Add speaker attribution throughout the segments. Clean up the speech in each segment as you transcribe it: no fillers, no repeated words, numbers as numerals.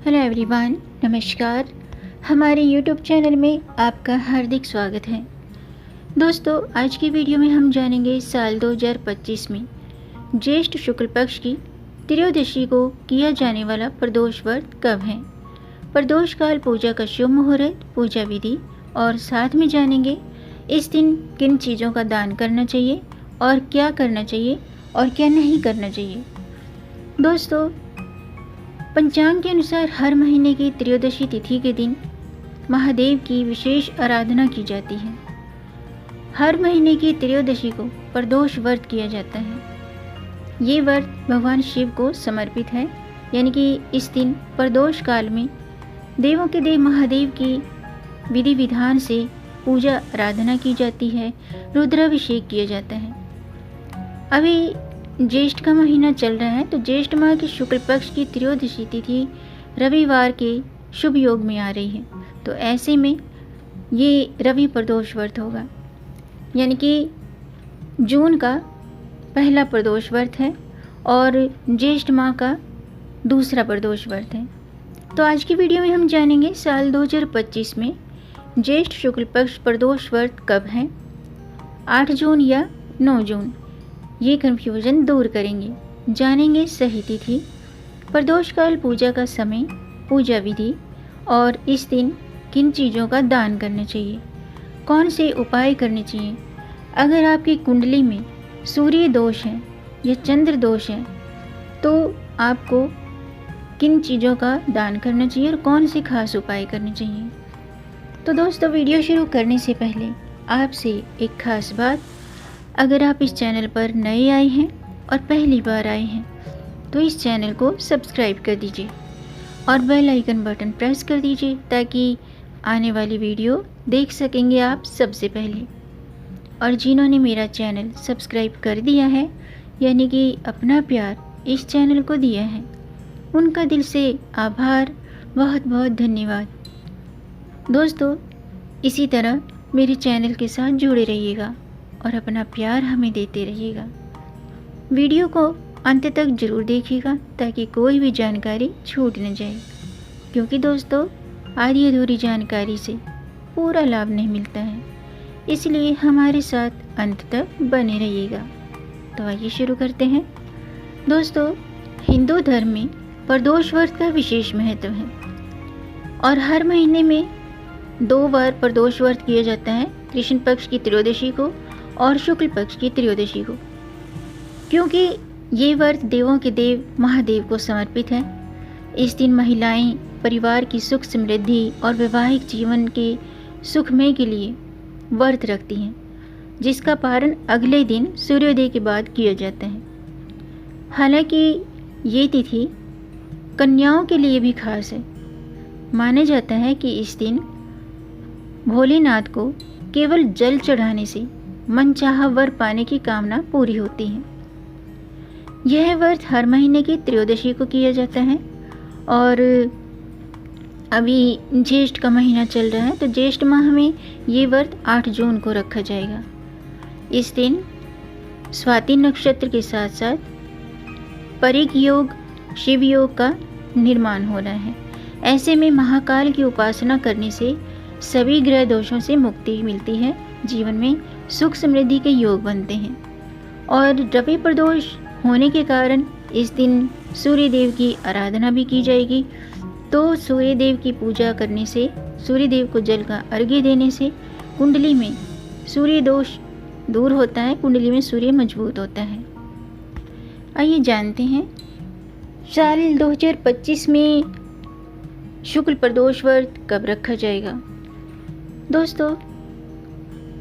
Speaker 1: Hello everyone, नमस्कार। हमारे YouTube channel में आपका हार्दिक स्वागत है। दोस्तों, आज की वीडियो में हम जानेंगे साल 2025 में ज्येष्ठ शुक्ल पक्ष की त्रयोदशी को किया जाने वाला प्रदोष व्रत कब है, प्रदोष काल, पूजा का शुभ मुहूर्त, पूजा विधि और साथ में जानेंगे इस दिन किन चीज़ों का दान करना चाहिए और क्या करना चाहिए और क्या नहीं करना चाहिए। दोस्तों, पंचांग के अनुसार हर महीने की त्रयोदशी तिथि के दिन महादेव की विशेष आराधना की जाती है। हर महीने की त्रयोदशी को प्रदोष व्रत किया जाता है। ये व्रत भगवान शिव को समर्पित है, यानी कि इस दिन प्रदोष काल में देवों के देव महादेव की विधि विधान से पूजा आराधना की जाती है, रुद्राभिषेक किया जाता है। अभी ज्येष्ठ का महीना चल रहा है, तो ज्येष्ठ माह की शुक्ल पक्ष की त्रयोदशी तिथि रविवार के शुभ योग में आ रही है। तो ऐसे में ये रवि प्रदोष व्रत होगा, यानी कि जून का पहला प्रदोष व्रत है और ज्येष्ठ माह का दूसरा प्रदोष व्रत है। तो आज की वीडियो में हम जानेंगे साल 2025 में ज्येष्ठ शुक्ल पक्ष प्रदोष व्रत कब है, 8 जून या 9 जून। ये कन्फ्यूज़न दूर करेंगे। जानेंगे सही तिथि, प्रदोष काल, पूजा का समय, पूजा विधि और इस दिन किन चीज़ों का दान करना चाहिए, कौन से उपाय करने चाहिए। अगर आपकी कुंडली में सूर्य दोष है या चंद्र दोष है तो आपको किन चीज़ों का दान करना चाहिए और कौन से खास उपाय करने चाहिए। तो दोस्तों, वीडियो शुरू करने से पहले आपसे एक खास बात, अगर आप इस चैनल पर नए आए हैं और पहली बार आए हैं तो इस चैनल को सब्सक्राइब कर दीजिए और बेल आइकन बटन प्रेस कर दीजिए ताकि आने वाली वीडियो देख सकेंगे आप सबसे पहले। और जिन्होंने मेरा चैनल सब्सक्राइब कर दिया है, यानी कि अपना प्यार इस चैनल को दिया है, उनका दिल से आभार, बहुत बहुत धन्यवाद। दोस्तों, इसी तरह मेरे चैनल के साथ जुड़े रहिएगा और अपना प्यार हमें देते रहिएगा। वीडियो को अंत तक जरूर देखिएगा ताकि कोई भी जानकारी छूट न जाए, क्योंकि दोस्तों आधी अधूरी जानकारी से पूरा लाभ नहीं मिलता है, इसलिए हमारे साथ अंत तक बने रहिएगा। तो आइए शुरू करते हैं। दोस्तों, हिंदू धर्म में प्रदोष व्रत का विशेष महत्व है और हर महीने में 2 बार प्रदोष व्रत किया जाता है, कृष्ण पक्ष की त्रयोदशी को और शुक्ल पक्ष की त्रयोदशी को, क्योंकि ये व्रत देवों के देव महादेव को समर्पित है। इस दिन महिलाएं परिवार की सुख समृद्धि और वैवाहिक जीवन के सुखमय के लिए व्रत रखती हैं, जिसका पारण अगले दिन सूर्योदय के बाद किया जाता है। हालांकि ये तिथि कन्याओं के लिए भी खास है। माना जाता है कि इस दिन भोलेनाथ को केवल जल चढ़ाने से मनचाहा वर पाने की कामना पूरी होती है। यह व्रत हर महीने की त्रयोदशी को किया जाता है और अभी ज्येष्ठ का महीना चल रहा है, तो ज्येष्ठ माह में ये व्रत 8 जून को रखा जाएगा। इस दिन स्वाति नक्षत्र के साथ साथ परिग योग, शिव योग का निर्माण हो रहा है। ऐसे में महाकाल की उपासना करने से सभी ग्रह दोषों से मुक्ति मिलती है, जीवन में सुख समृद्धि के योग बनते हैं। और रवि प्रदोष होने के कारण इस दिन सूर्य देव की आराधना भी की जाएगी। तो सूर्य देव की पूजा करने से, सूर्य देव को जल का अर्घ्य देने से कुंडली में सूर्य दोष दूर होता है, कुंडली में सूर्य मजबूत होता है। आइए जानते हैं साल 2025 में शुक्ल प्रदोष व्रत कब रखा जाएगा। दोस्तों,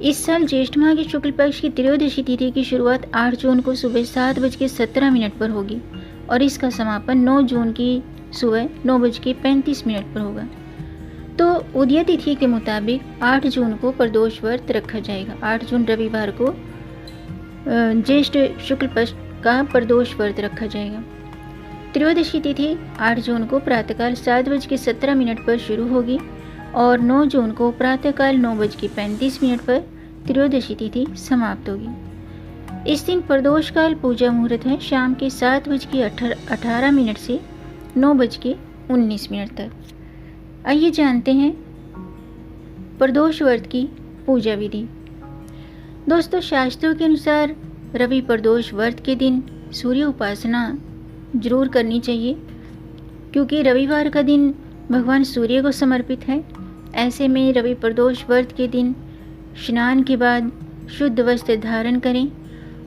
Speaker 1: इस साल ज्येष्ठ माह की शुक्ल पक्ष की त्रयोदशी तिथि की शुरुआत 8 जून को सुबह 7:17 पर होगी और इसका समापन 9 जून की सुबह 9:35 पर होगा। तो उदय तिथि के मुताबिक 8 जून को प्रदोष व्रत रखा जाएगा। 8 जून रविवार को ज्येष्ठ शुक्ल पक्ष का प्रदोष व्रत रखा जाएगा। त्रयोदशी तिथि 8 जून को प्रातःकाल 7:17 पर शुरू होगी और 9 जून को प्रातःकाल 9:35 पर त्रयोदशी तिथि समाप्त होगी। इस दिन प्रदोष काल, पूजा मुहूर्त है शाम के 7:18 से 9:00 19 मिनट तक। आइए जानते हैं प्रदोष व्रत की पूजा विधि। दोस्तों, शास्त्रों के अनुसार रवि प्रदोष व्रत के दिन सूर्य उपासना जरूर करनी चाहिए, क्योंकि रविवार का दिन भगवान सूर्य को समर्पित है। ऐसे में रवि प्रदोष व्रत के दिन स्नान के बाद शुद्ध वस्त्र धारण करें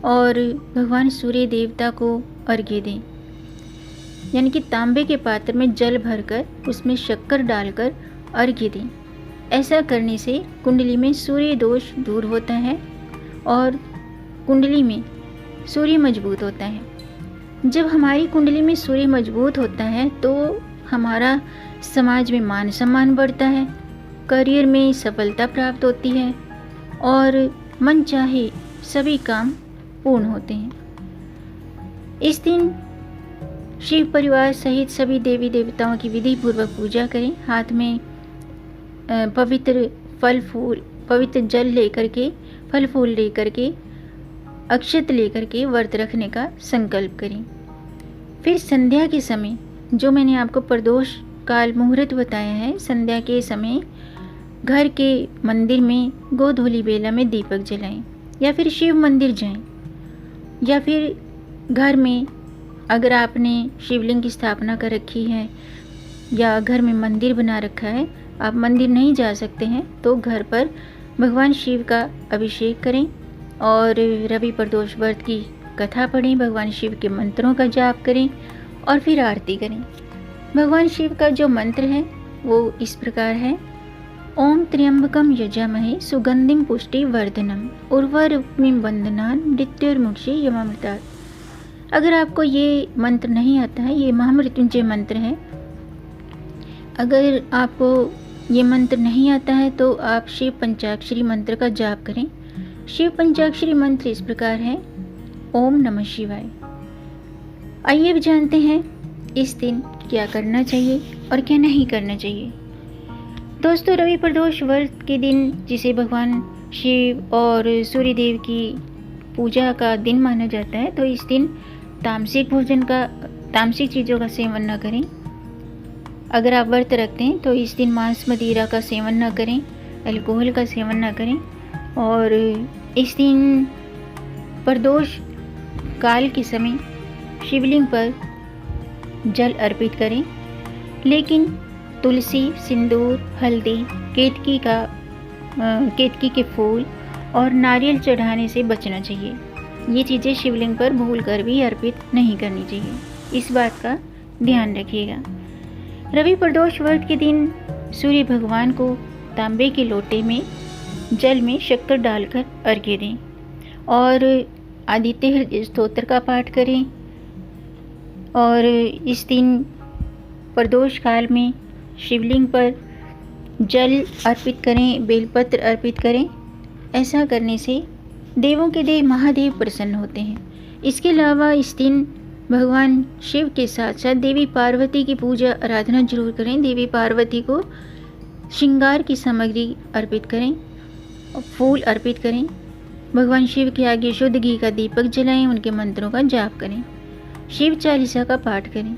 Speaker 1: और भगवान सूर्य देवता को अर्घ्य दें, यानी कि तांबे के पात्र में जल भरकर उसमें शक्कर डालकर अर्घ्य दें। ऐसा करने से कुंडली में सूर्य दोष दूर होता है और कुंडली में सूर्य मजबूत होता है। जब हमारी कुंडली में सूर्य मजबूत होता है तो हमारा समाज में मान सम्मान बढ़ता है, करियर में सफलता प्राप्त होती है और मन चाहे सभी काम पूर्ण होते हैं। इस दिन शिव परिवार सहित सभी देवी देवताओं की विधि पूर्वक पूजा करें। हाथ में पवित्र जल लेकर के, फल फूल लेकर के, अक्षत लेकर के व्रत रखने का संकल्प करें। फिर संध्या के समय, जो मैंने आपको प्रदोष काल मुहूर्त बताया है, संध्या के समय घर के मंदिर में गोधूली बेला में दीपक जलाएं, या फिर शिव मंदिर जाएं, या फिर घर में अगर आपने शिवलिंग की स्थापना कर रखी है या घर में मंदिर बना रखा है, आप मंदिर नहीं जा सकते हैं तो घर पर भगवान शिव का अभिषेक करें और रवि प्रदोष व्रत की कथा पढ़ें, भगवान शिव के मंत्रों का जाप करें और फिर आरती करें। भगवान शिव का जो मंत्र है वो इस प्रकार है: ओम त्र्यंबकम यजामहे सुगंधिम पुष्टि वर्धनम उर्वारुक्मिं बंधनान् मृत्युर्मुक्षे यमामृतात्। अगर आपको ये मंत्र नहीं आता है, ये महामृत्युंजय मंत्र है, अगर आपको ये मंत्र नहीं आता है तो आप शिव पंचाक्षरी मंत्र का जाप करें। शिव पंचाक्षरी मंत्र इस प्रकार है: ओम नमः शिवाय। आइए अब जानते हैं इस दिन क्या करना चाहिए और क्या नहीं करना चाहिए। दोस्तों, रवि प्रदोष व्रत के दिन, जिसे भगवान शिव और सूर्यदेव की पूजा का दिन माना जाता है, तो इस दिन तामसिक चीज़ों का सेवन न करें। अगर आप व्रत रखते हैं तो इस दिन मांस मदिरा का सेवन न करें, अल्कोहल का सेवन न करें और इस दिन प्रदोष काल के समय शिवलिंग पर जल अर्पित करें, लेकिन तुलसी, सिंदूर, हल्दी, केतकी के फूल और नारियल चढ़ाने से बचना चाहिए। ये चीज़ें शिवलिंग पर भूलकर भी अर्पित नहीं करनी चाहिए, इस बात का ध्यान रखिएगा। रवि प्रदोष व्रत के दिन सूर्य भगवान को तांबे के लोटे में जल में शक्कर डालकर अर्घ्य दें और आदित्य हृदय स्तोत्र का पाठ करें। और इस दिन प्रदोष काल में शिवलिंग पर जल अर्पित करें, बेलपत्र अर्पित करें। ऐसा करने से देवों के देव महादेव प्रसन्न होते हैं। इसके अलावा इस दिन भगवान शिव के साथ साथ देवी पार्वती की पूजा आराधना जरूर करें। देवी पार्वती को श्रृंगार की सामग्री अर्पित करें, फूल अर्पित करें। भगवान शिव के आगे शुद्ध घी का दीपक जलाएं, उनके मंत्रों का जाप करें, शिव चालीसा का पाठ करें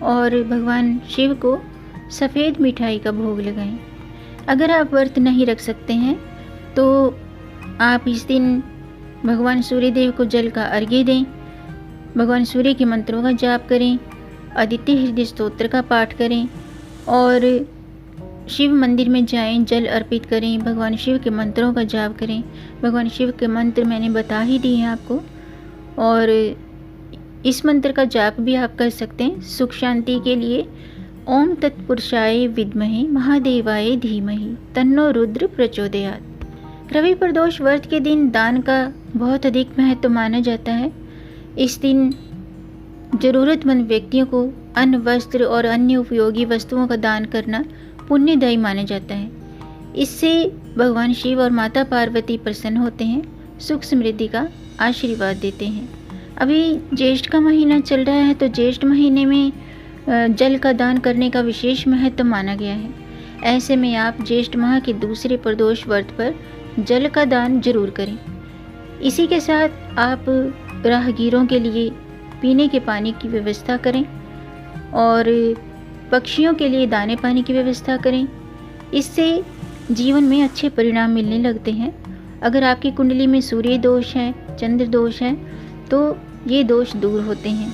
Speaker 1: और भगवान शिव को सफ़ेद मिठाई का भोग लगाएं। अगर आप व्रत नहीं रख सकते हैं तो आप इस दिन भगवान सूर्यदेव को जल का अर्घ्य दें, भगवान सूर्य के मंत्रों का जाप करें, आदित्य हृदय स्तोत्र का पाठ करें और शिव मंदिर में जाएं, जल अर्पित करें, भगवान शिव के मंत्रों का जाप करें। भगवान शिव के मंत्र मैंने बता ही दिए हैं आपको और इस मंत्र का जाप भी आप कर सकते हैं सुख शांति के लिए। ओम तत्पुरुषाय विद्महे महादेवाय धीमहि तन्नो रुद्र प्रचोदयात्। रवि प्रदोष व्रत के दिन दान का बहुत अधिक महत्व माना जाता है। इस दिन ज़रूरतमंद व्यक्तियों को अन्न, वस्त्र और अन्य उपयोगी वस्तुओं का दान करना पुण्यदायी माना जाता है। इससे भगवान शिव और माता पार्वती प्रसन्न होते हैं, सुख समृद्धि का आशीर्वाद देते हैं। अभी ज्येष्ठ का महीना चल रहा है तो ज्येष्ठ महीने में जल का दान करने का विशेष महत्व माना गया है। ऐसे में आप ज्येष्ठ माह के दूसरे प्रदोष व्रत पर जल का दान जरूर करें। इसी के साथ आप राहगीरों के लिए पीने के पानी की व्यवस्था करें और पक्षियों के लिए दाने पानी की व्यवस्था करें। इससे जीवन में अच्छे परिणाम मिलने लगते हैं। अगर आपकी कुंडली में सूर्य दोष है, चंद्र दोष है, तो ये दोष दूर होते हैं।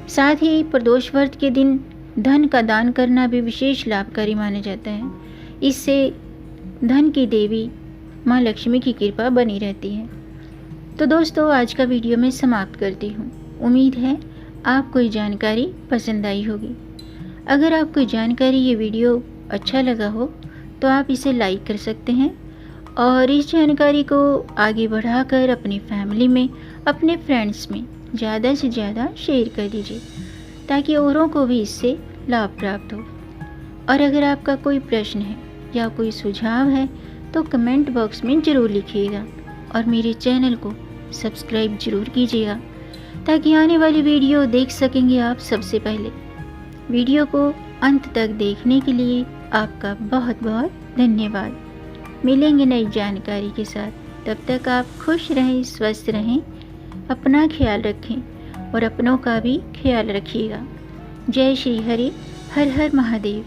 Speaker 1: साथ ही प्रदोष व्रत के दिन धन का दान करना भी विशेष लाभकारी माना जाता है। इससे धन की देवी माँ लक्ष्मी की कृपा बनी रहती है। तो दोस्तों, आज का वीडियो मैं समाप्त करती हूँ। उम्मीद है आपको ये जानकारी पसंद आई होगी। अगर आपको जानकारी ये वीडियो अच्छा लगा हो तो आप इसे लाइक कर सकते हैं और इस जानकारी को आगे बढ़ाकर अपनी फैमिली में, अपने फ्रेंड्स में ज़्यादा से ज़्यादा शेयर कर दीजिए ताकि औरों को भी इससे लाभ प्राप्त हो। और अगर आपका कोई प्रश्न है या कोई सुझाव है तो कमेंट बॉक्स में ज़रूर लिखिएगा और मेरे चैनल को सब्सक्राइब ज़रूर कीजिएगा ताकि आने वाली वीडियो देख सकेंगे आप सबसे पहले। वीडियो को अंत तक देखने के लिए आपका बहुत बहुत धन्यवाद। मिलेंगे नई जानकारी के साथ, तब तक आप खुश रहें, स्वस्थ रहें, अपना ख्याल रखें और अपनों का भी ख्याल रखिएगा। जय श्री हरि, हर हर महादेव।